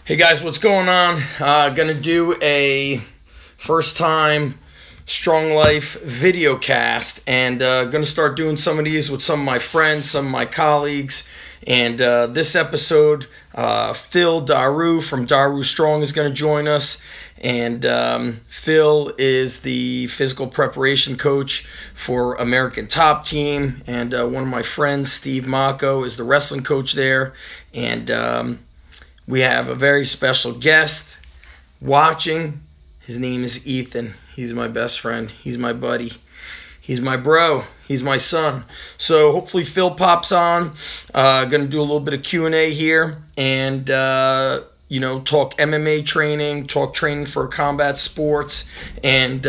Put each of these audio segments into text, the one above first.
Hey guys, what's going on? Gonna do a first time Strong Life video cast, and gonna start doing some of these with some of my friends, some of my colleagues. And this episode, Phil Daru from Daru Strong is gonna join us. And Phil is the physical preparation coach for American Top Team, and one of my friends, Steve Mako, is the wrestling coach there. And we have a very special guest watching. His name is Ethan. He's my best friend. He's my buddy. He's my bro. He's my son. So hopefully Phil pops on. Gonna do a little bit of Q&A here, and talk MMA training, talk training for combat sports, and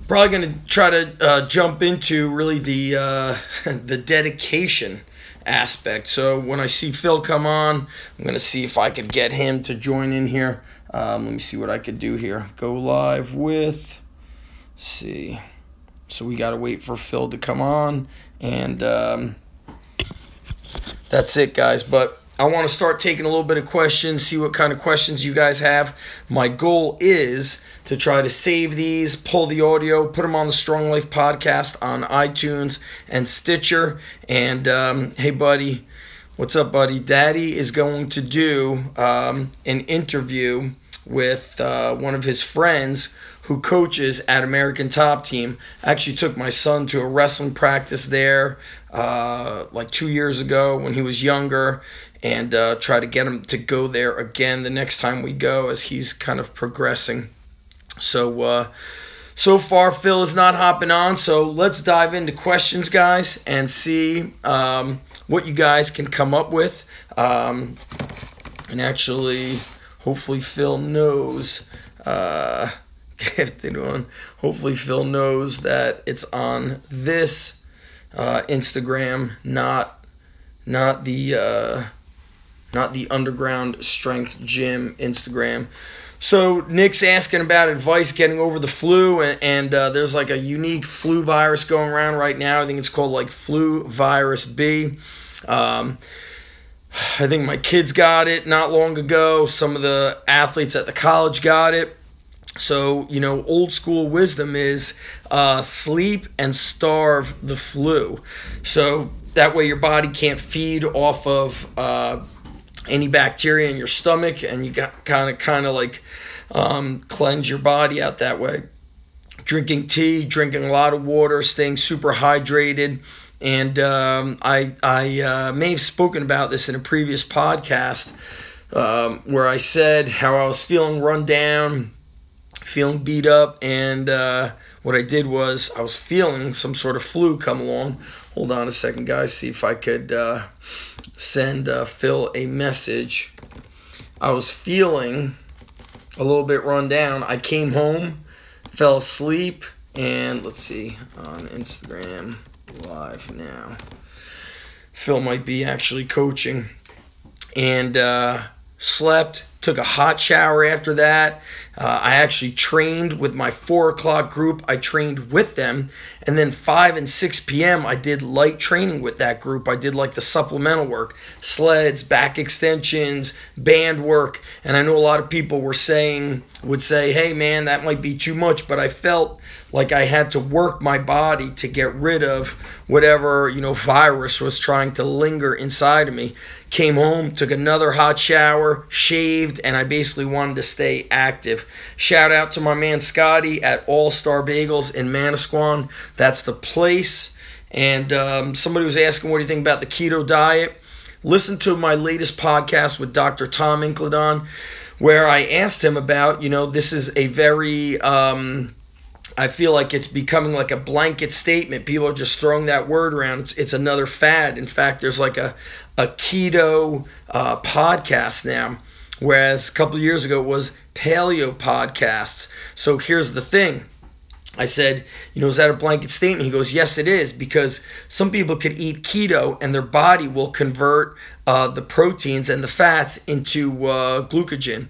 probably gonna try to jump into really the the dedication aspect. So when I see Phil come on, I'm going to see if I could get him to join in here. Let me see what I could do here. Go live with, let's see. So we got to wait for Phil to come on, and that's it, guys. But I want to start taking a little bit of questions, see what kind of questions you guys have. My goal is to try to save these, pull the audio, put them on the Strong Life podcast on iTunes and Stitcher. And hey, buddy, what's up, buddy? Daddy is going to do an interview with one of his friends who coaches at American Top Team. I actually took my son to a wrestling practice there like 2 years ago when he was younger, and try to get him to go there again the next time we go as he's kind of progressing. So so far Phil is not hopping on, so let's dive into questions, guys, and see what you guys can come up with. And actually, hopefully Phil knows hopefully Phil knows that it's on this Instagram, not the Underground Strength Gym Instagram. So Nick's asking about advice getting over the flu, and there's like a unique flu virus going around right now. I think it's called like flu virus B. I think my kids got it not long ago. Some of the athletes at the college got it. So, old school wisdom is sleep and starve the flu. So that way your body can't feed off of any bacteria in your stomach, and you got kind of like cleanse your body out that way. Drinking tea, drinking a lot of water, staying super hydrated. And I may have spoken about this in a previous podcast where I said how I was feeling run down, feeling beat up, and what I did was I was feeling some sort of flu come along. Hold on a second, guys, see if I could send Phil a message. I was feeling a little bit run down. I came home, fell asleep, and let's see, on Instagram Live now. Phil might be actually coaching. And slept, took a hot shower after that. I actually trained with my 4 o'clock group. I trained with them. And then 5 and 6 p.m. I did light training with that group. I did like the supplemental work, sleds, back extensions, band work. And I know a lot of people would say, hey man, that might be too much. But I felt like I had to work my body to get rid of whatever, virus was trying to linger inside of me. Came home, took another hot shower, shaved, and I basically wanted to stay active. Shout out to my man Scotty at All Star Bagels in Manasquan. That's the place. And somebody was asking, what do you think about the keto diet? Listen to my latest podcast with Dr. Tom Incledon, where I asked him about, this is a very I feel like it's becoming like a blanket statement. People are just throwing that word around. It's another fad. In fact, there's like a keto podcast now, whereas a couple of years ago it was paleo podcasts. So here's the thing. I said, is that a blanket statement? He goes, yes, it is, because some people could eat keto and their body will convert the proteins and the fats into glycogen.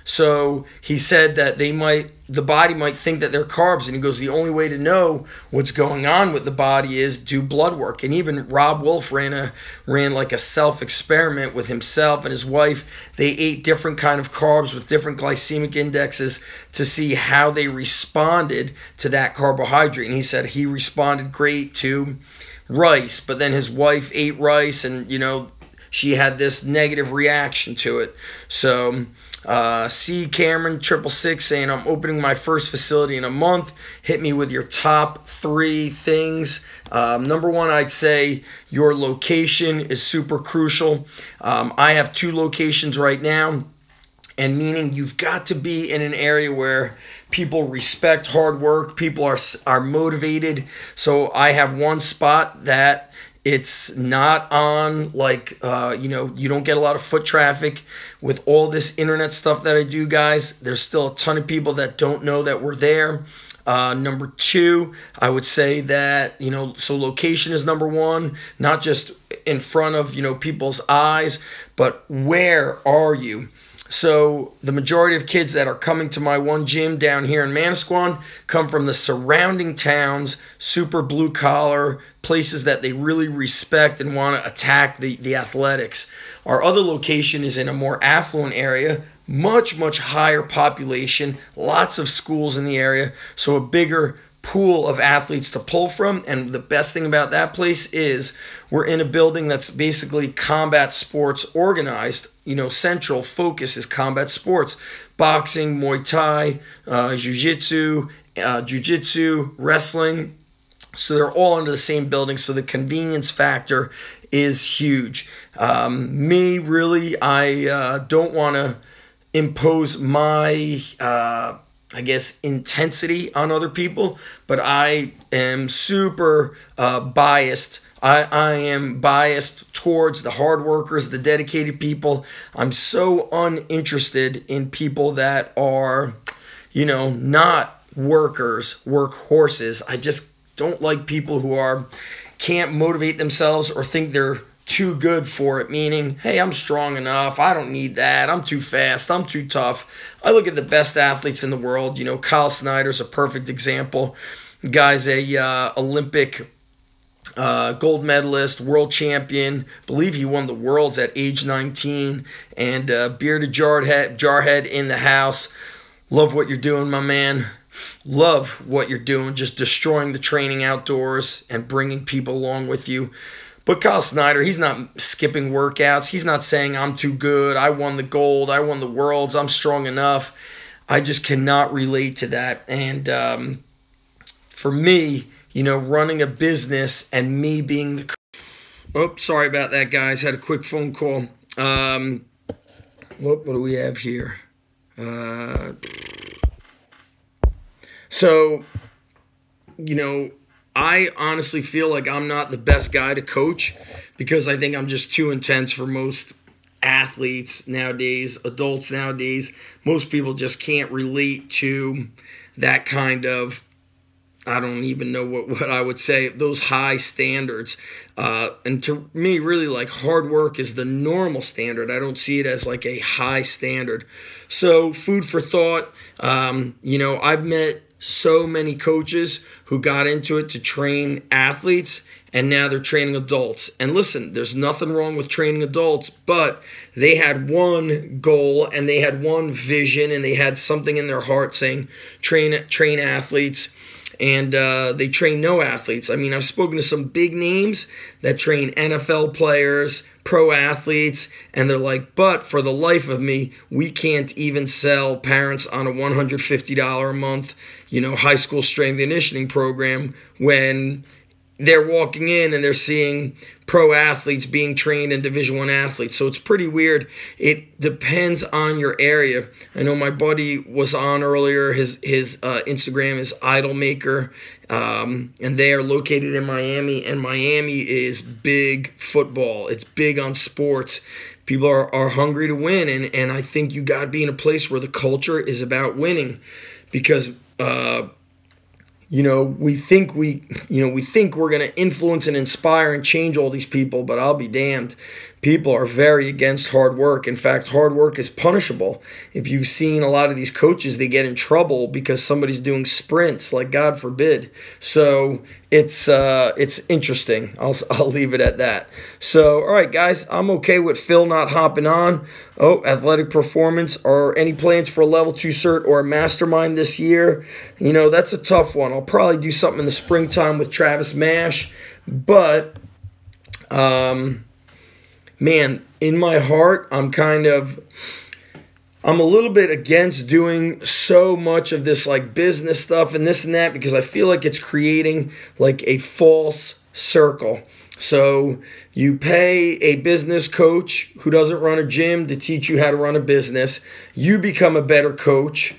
So he said that they might the body might think that they're carbs, and he goes, the only way to know what's going on with the body is do blood work. And even Rob Wolf ran like a self-experiment with himself and his wife. They ate different kind of carbs with different glycemic indexes to see how they responded to that carbohydrate. And he said he responded great to rice, but then his wife ate rice, and she had this negative reaction to it. So C Cameron 666 saying, I'm opening my first facility in a month. Hit me with your top 3 things. Number 1, I'd say your location is super crucial. I have 2 locations right now, and meaning you've got to be in an area where people respect hard work, people are motivated. So I have one spot that it's not on, like, you don't get a lot of foot traffic. With all this internet stuff that I do, guys, there's still a ton of people that don't know that we're there. Number 2, I would say that, so location is number 1, not just in front of, people's eyes, but where are you? So the majority of kids that are coming to my one gym down here in Manasquan come from the surrounding towns, super blue collar, places that they really respect and want to attack the athletics. Our other location is in a more affluent area, much higher population, lots of schools in the area, so a bigger pool of athletes to pull from. And the best thing about that place is we're in a building that's basically combat sports organized. Central focus is combat sports, boxing, Muay Thai, jiu-jitsu, wrestling. So they're all under the same building, so the convenience factor is huge. I don't want to impose my intensity on other people, but I am super biased. I am biased towards the hard workers, the dedicated people. I'm so uninterested in people that are, not workers, workhorses. I just don't like people who can't motivate themselves or think they're too good for it, meaning, hey, I'm strong enough, I don't need that, I'm too fast, I'm too tough. I look at the best athletes in the world. Kyle Snyder's a perfect example. The guy's a Olympic gold medalist, world champion. I believe he won the worlds at age 19. And bearded jarhead in the house. Love what you're doing, my man. Love what you're doing, just destroying the training outdoors and bringing people along with you. But Kyle Snyder, he's not skipping workouts. He's not saying, I'm too good, I won the gold, I won the worlds, I'm strong enough. I just cannot relate to that. And for me, running a business and me being the... Oh, sorry about that, guys. Had a quick phone call. What do we have here? So, I honestly feel like I'm not the best guy to coach because I think I'm just too intense for most athletes nowadays, adults nowadays. Most people just can't relate to that kind of, I don't even know what I would say, those high standards. And to me, really, like, hard work is the normal standard. I don't see it as like a high standard. So food for thought, I've met so many coaches who got into it to train athletes, and now they're training adults. And listen, there's nothing wrong with training adults, but they had one goal and they had one vision and they had something in their heart saying train athletes. And they train no athletes. I mean, I've spoken to some big names that train NFL players, pro athletes, and they're like, but for the life of me, we can't even sell parents on a $150 a month, high school strength and conditioning program when they're walking in and they're seeing pro athletes being trained in Division I athletes. So it's pretty weird. It depends on your area. I know my buddy was on earlier. His Instagram is Idolmaker, and they are located in Miami. And Miami is big football. It's big on sports. People are hungry to win, and I think you got to be in a place where the culture is about winning, because we think we're going to influence and inspire and change all these people, but I'll be damned. people are very against hard work. In fact, hard work is punishable. If you've seen a lot of these coaches, they get in trouble because somebody's doing sprints, like God forbid. So it's interesting. I'll leave it at that. So, all right, guys, I'm okay with Phil not hopping on. Oh, athletic performance. Are any plans for a level 2 cert or a mastermind this year? You know, that's a tough one. I'll probably do something in the springtime with Travis Mash, but man, in my heart, I'm a little bit against doing so much of this like business stuff and this and that, because I feel like it's creating like a false circle. So you pay a business coach who doesn't run a gym to teach you how to run a business. You become a better coach.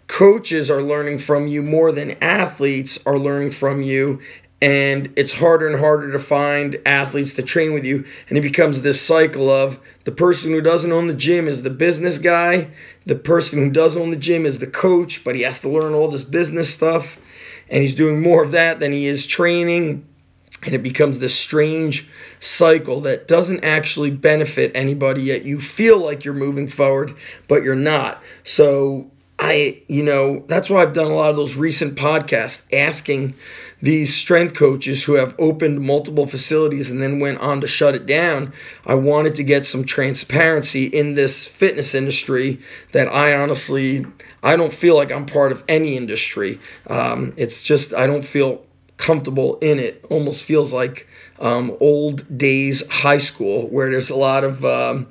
Coaches are learning from you more than athletes are learning from you. And it's harder and harder to find athletes to train with you. And it becomes this cycle of the person who doesn't own the gym is the business guy. The person who does own the gym is the coach, but he has to learn all this business stuff. And he's doing more of that than he is training. And it becomes this strange cycle that doesn't actually benefit anybody, yet you feel like you're moving forward, but you're not. So that's why I've done a lot of those recent podcasts asking these strength coaches who have opened multiple facilities and then went on to shut it down. I wanted to get some transparency in this fitness industry that I don't feel like I'm part of any industry. It's just, I don't feel comfortable in it. Almost feels like old days high school, where there's a lot of,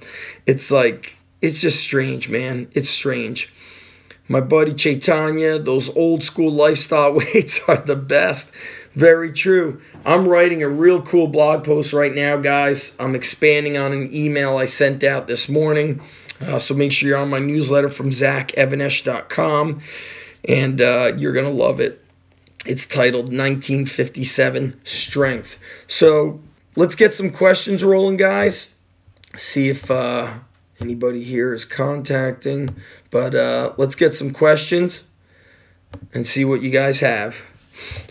it's just strange, man. It's strange. My buddy Chaitanya, those old school lifestyle weights are the best. Very true. I'm writing a real cool blog post right now, guys. I'm expanding on an email I sent out this morning. So make sure you're on my newsletter from zachevanesh.com, and you're going to love it. It's titled 1957 Strength. So let's get some questions rolling, guys. See if anybody here is contacting. But let's get some questions and see what you guys have.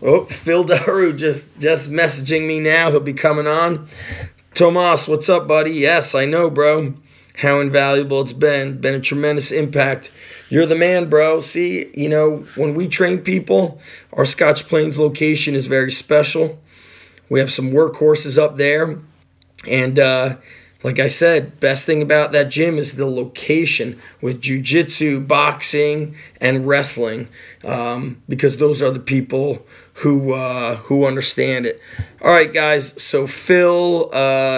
Oh, Phil Daru just messaging me now. He'll be coming on. Tomas, what's up, buddy? Yes, I know, bro. How invaluable it's been. Been a tremendous impact. You're the man, bro. See, when we train people, our Scotch Plains location is very special. We have some workhorses up there. And like I said, best thing about that gym is the location with jiu-jitsu, boxing, and wrestling, because those are the people who understand it. All right, guys, so Phil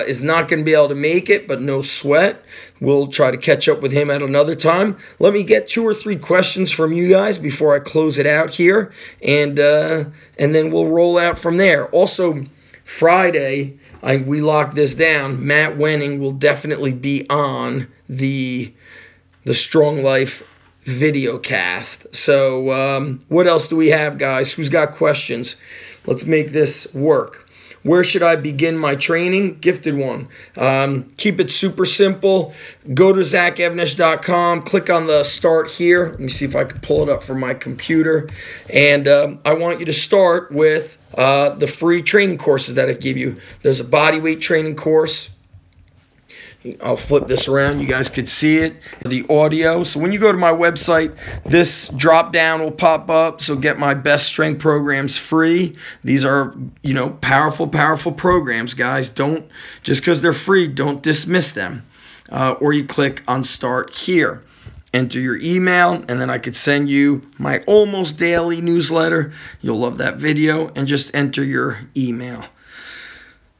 is not going to be able to make it, but no sweat. We'll try to catch up with him at another time. Let me get 2 or 3 questions from you guys before I close it out here, and then we'll roll out from there. Also, Friday, we locked this down. Matt Wenning will definitely be on the Strong Life video cast. So what else do we have, guys? Who's got questions? Let's make this work. Where should I begin my training? Gifted one. Keep it super simple. Go to zachevanesh.com. Click on the start here. Let me see if I can pull it up from my computer. And I want you to start with the free training courses that I give you. There's a bodyweight training course. I'll flip this around. You guys could see it. The audio. So when you go to my website, this drop down will pop up. So get my best strength programs free. These are, powerful, powerful programs, guys. Don't, just because they're free, don't dismiss them. Or you click on start here. Enter your email, and then I could send you my almost daily newsletter. You'll love that video, and just enter your email.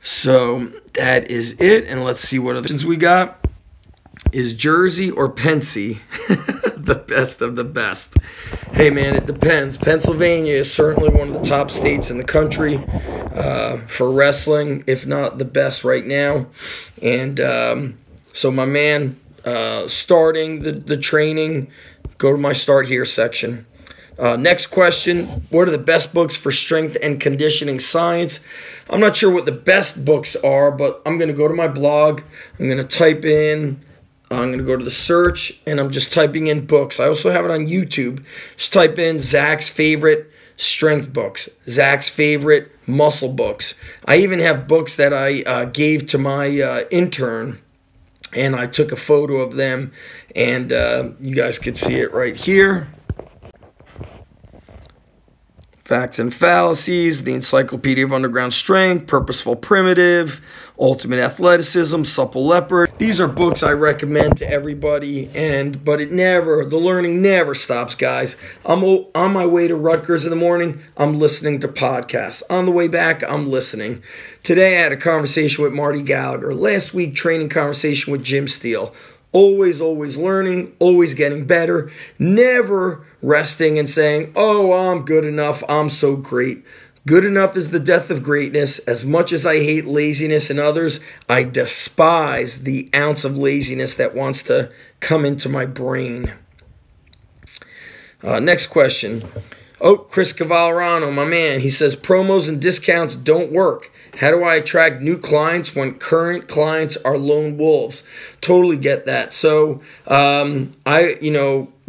So that is it, and let's see what other questions we got. Is Jersey or Pensy the best of the best? Hey, man, it depends. Pennsylvania is certainly one of the top states in the country for wrestling, if not the best right now. And so my man, starting the training, go to my start here section. Next question, what are the best books for strength and conditioning science? I'm not sure what the best books are, but I'm going to go to my blog. I'm going to type in, I'm going to go to the search, and I'm just typing in books. I also have it on YouTube. Just type in Zach's favorite strength books, Zach's favorite muscle books. I even have books that I gave to my intern, and I took a photo of them, and you guys could see it right here. Facts and Fallacies, The Encyclopedia of Underground Strength, Purposeful Primitive, Ultimate Athleticism, Supple Leopard. These are books I recommend to everybody, but the learning never stops, guys. I'm on my way to Rutgers in the morning, I'm listening to podcasts. On the way back, I'm listening. Today I had a conversation with Marty Gallagher. Last week, training conversation with Jim Steele. Always learning, always getting better, never resting and saying, oh, I'm good enough, I'm so great. Good enough is the death of greatness. As much as I hate laziness in others, I despise the ounce of laziness that wants to come into my brain. Next question. Oh, Chris Cavallerano, my man, he says, promos and discounts don't work. How do I attract new clients when current clients are lone wolves? Totally get that. So,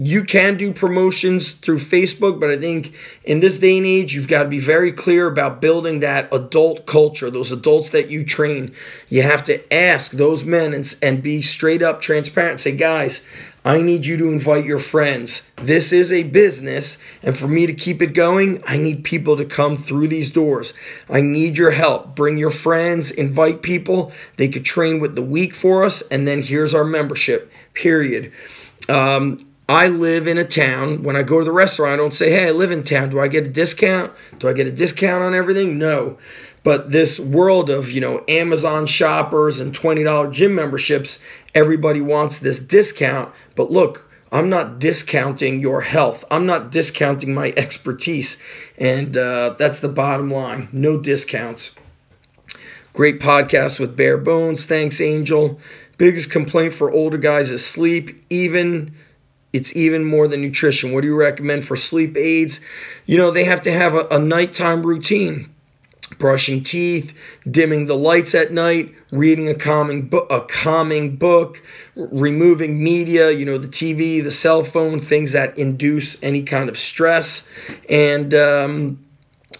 you can do promotions through Facebook, but I think in this day and age, you've got to be very clear about building that adult culture, those adults that you train. You have to ask those men and be straight up transparent and say, guys, I need you to invite your friends. This is a business, and for me to keep it going, I need people to come through these doors. I need your help. Bring your friends, invite people. They could train with the week for us, and then here's our membership, period. I live in a town. When I go to the restaurant, I don't say, hey, I live in town. Do I get a discount? Do I get a discount on everything? No. But this world of, Amazon shoppers and $20 gym memberships, everybody wants this discount. But look, I'm not discounting your health. I'm not discounting my expertise. And that's the bottom line. No discounts. Great podcast with Bare Bones. Thanks, Angel. Biggest complaint for older guys is sleep. It's even more than nutrition. What do you recommend for sleep aids? They have to have a nighttime routine. Brushing teeth, dimming the lights at night, reading a calming book, removing media, the TV, the cell phone, things that induce any kind of stress. And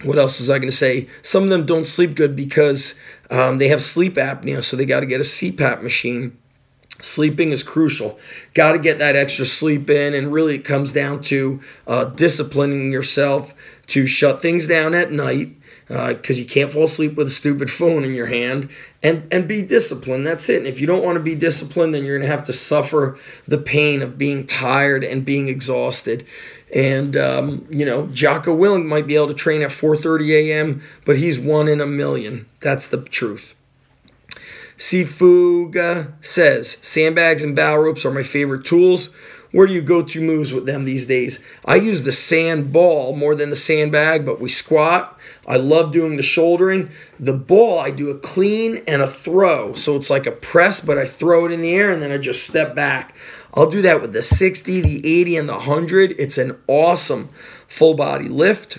what else was I going to say? Some of them don't sleep good because they have sleep apnea, so they got to get a CPAP machine. Sleeping is crucial. Got to get that extra sleep in, and really it comes down to disciplining yourself to shut things down at night, because you can't fall asleep with a stupid phone in your hand, and be disciplined. That's it. And if you don't want to be disciplined, then you're going to have to suffer the pain of being tired and being exhausted. And, Jocko Willing might be able to train at 4:30 a.m., but he's 1 in a million. That's the truth. Sifuga says, sandbags and bow ropes are my favorite tools. Where do you go to moves with them these days? I use the sand ball more than the sandbag, but we squat. I love doing the shouldering. The ball, I do a clean and a throw. So it's like a press, but I throw it in the air and then I just step back. I'll do that with the 60, the 80, and the 100. It's an awesome full body lift.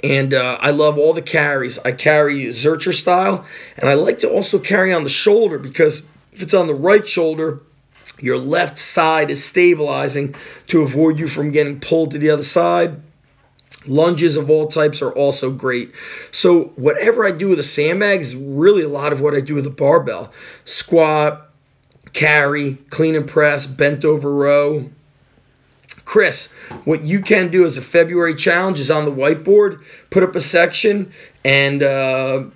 And I love all the carries. I carry Zercher style, and I like to also carry on the shoulder, because if it's on the right shoulder, your left side is stabilizing to avoid you from getting pulled to the other side. Lunges of all types are also great. So whatever I do with a sandbag is really a lot of what I do with a barbell. Squat, carry, clean and press, bent over row. Chris, what you can do as a February challenge is on the whiteboard, put up a section and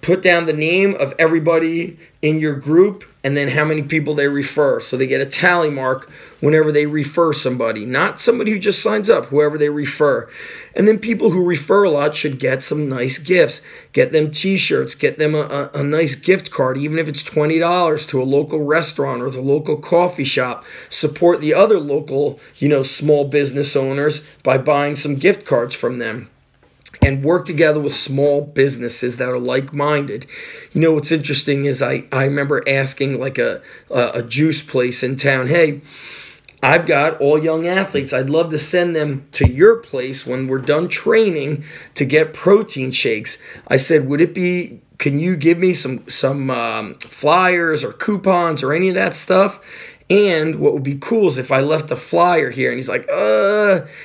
put down the name of everybody in your group and then how many people they refer. So they get a tally mark whenever they refer somebody, not somebody who just signs up, whoever they refer. And then people who refer a lot should get some nice gifts. Get them t-shirts, get them a nice gift card, even if it's $20 to a local restaurant or the local coffee shop. Support the other local, small business owners by buying some gift cards from them. And work together with small businesses that are like-minded. What's interesting is I remember asking like a juice place in town, hey, I've got all young athletes. I'd love to send them to your place when we're done training to get protein shakes. I said, can you give me some flyers or coupons or any of that stuff? And what would be cool is if I left a flyer here. And he's like,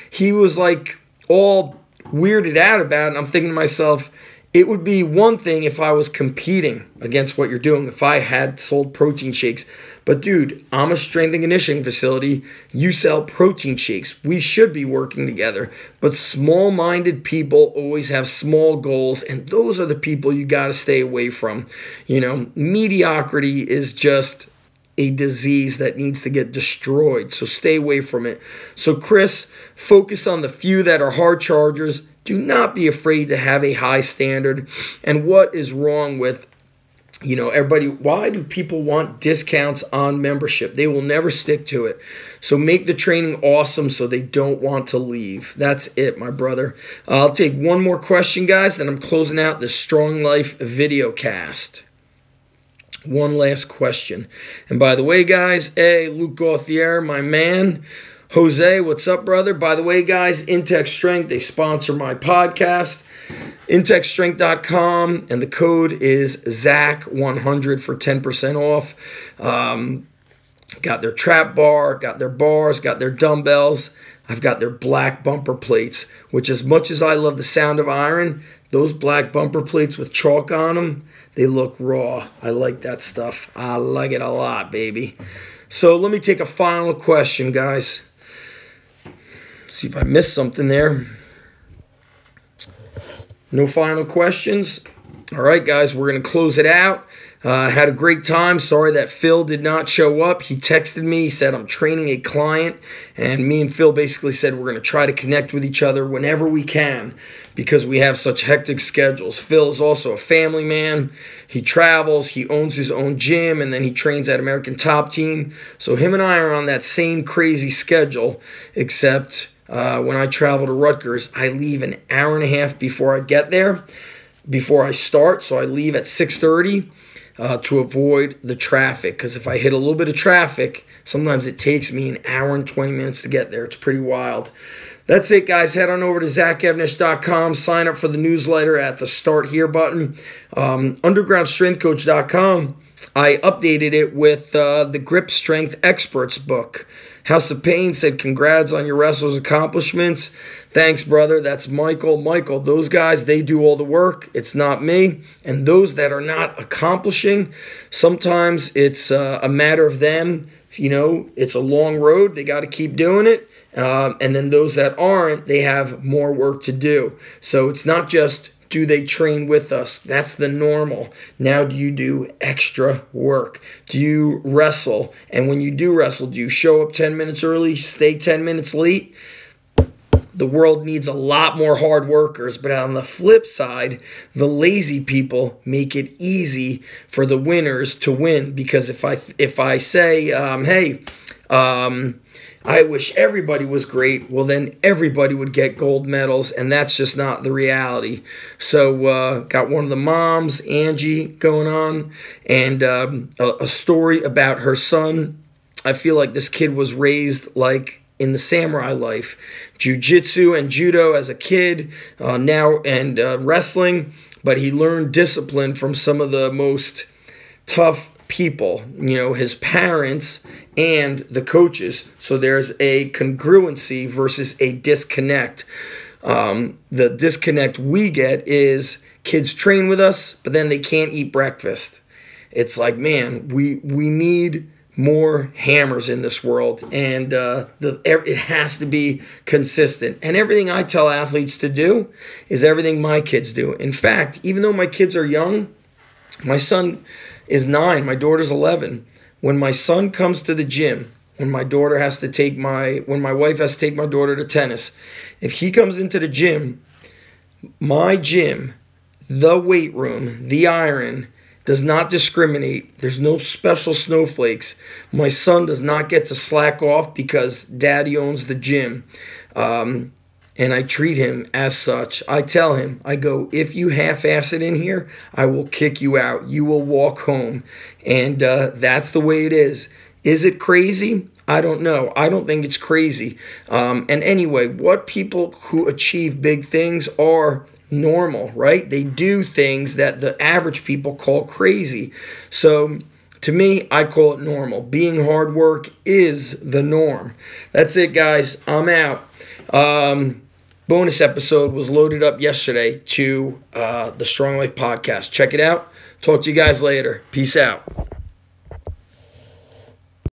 he was like all weirded out about it. I'm thinking to myself, it would be one thing if I was competing against what you're doing, if I had sold protein shakes. But dude, I'm a strength and conditioning facility. You sell protein shakes. We should be working together. But small-minded people always have small goals, and those are the people you got to stay away from. You know, mediocrity is just a disease that needs to get destroyed. So stay away from it. So Chris, focus on the few that are hard chargers. Do not be afraid to have a high standard. And what is wrong with, you know, everybody, why do people want discounts on membership? They will never stick to it. So make the training awesome so they don't want to leave. That's it, my brother. I'll take one more question, guys, then I'm closing out the Strong Life video cast. One last question. And by the way, guys, hey, Luke Gauthier, my man. Jose, what's up, brother? By the way, guys, Intex Strength, they sponsor my podcast. IntexStrength.com, and the code is ZAC100 for 10% off. Got their trap bar, got their bars, got their dumbbells. I've got their black bumper plates, which as much as I love the sound of iron, those black bumper plates with chalk on them, they look raw. I like that stuff. I like it a lot, baby. So let me take a final question, guys. See if I missed something there. No final questions? All right, guys, we're going to close it out. Had a great time. Sorry that Phil did not show up. He texted me. He said, I'm training a client. And me and Phil basically said we're going to try to connect with each other whenever we can because we have such hectic schedules. Phil is also a family man. He travels. He owns his own gym, and then he trains at American Top Team. So him and I are on that same crazy schedule, except when I travel to Rutgers, I leave an hour and a half before I get there, before I start. So I leave at 6:30. To avoid the traffic, because if I hit a little bit of traffic, sometimes it takes me an hour and 20 minutes to get there. It's pretty wild. That's it, guys. Head on over to ZachEvnish.com. Sign up for the newsletter at the Start Here button. UndergroundStrengthCoach.com. I updated it with the Grip Strength Experts book. House of Pain said, congrats on your wrestler's accomplishments. Thanks, brother. That's Michael. Michael, those guys, they do all the work. It's not me. And those that are not accomplishing, sometimes it's a matter of them. You know, it's a long road. They got to keep doing it. And then those that aren't, they have more work to do. So it's not just, do they train with us? That's the normal. Now, do you do extra work? Do you wrestle? And when you do wrestle, do you show up 10 minutes early, stay 10 minutes late? The world needs a lot more hard workers, but on the flip side, the lazy people make it easy for the winners to win. Because if I say, hey, I wish everybody was great, well, then everybody would get gold medals, and that's just not the reality. So got one of the moms, Angie, going on, and a story about her son. I feel like this kid was raised like in the samurai life. Jiu-jitsu and judo as a kid, now and wrestling, but he learned discipline from some of the most tough people, you know, his parents and the coaches. So there's a congruency versus a disconnect. The disconnect we get is kids train with us, but then they can't eat breakfast. It's like, man, we need more hammers in this world, and it has to be consistent. And everything I tell athletes to do is everything my kids do. In fact, even though my kids are young, my son is 9, my daughter's 11. When my son comes to the gym, when my wife has to take my daughter to tennis, if he comes into the gym, my gym, the weight room, the iron, does not discriminate. There's no special snowflakes. My son does not get to slack off because daddy owns the gym. And I treat him as such. I tell him, I go, if you half-ass it in here, I will kick you out. You will walk home. And that's the way it is. Is it crazy? I don't know. I don't think it's crazy. And anyway, what people who achieve big things are normal, right? They do things that the average people call crazy. So to me, I call it normal. Being hard work is the norm. That's it, guys. I'm out. bonus episode was loaded up yesterday to the Strong Life podcast. Check it out. Talk to you guys later. Peace out.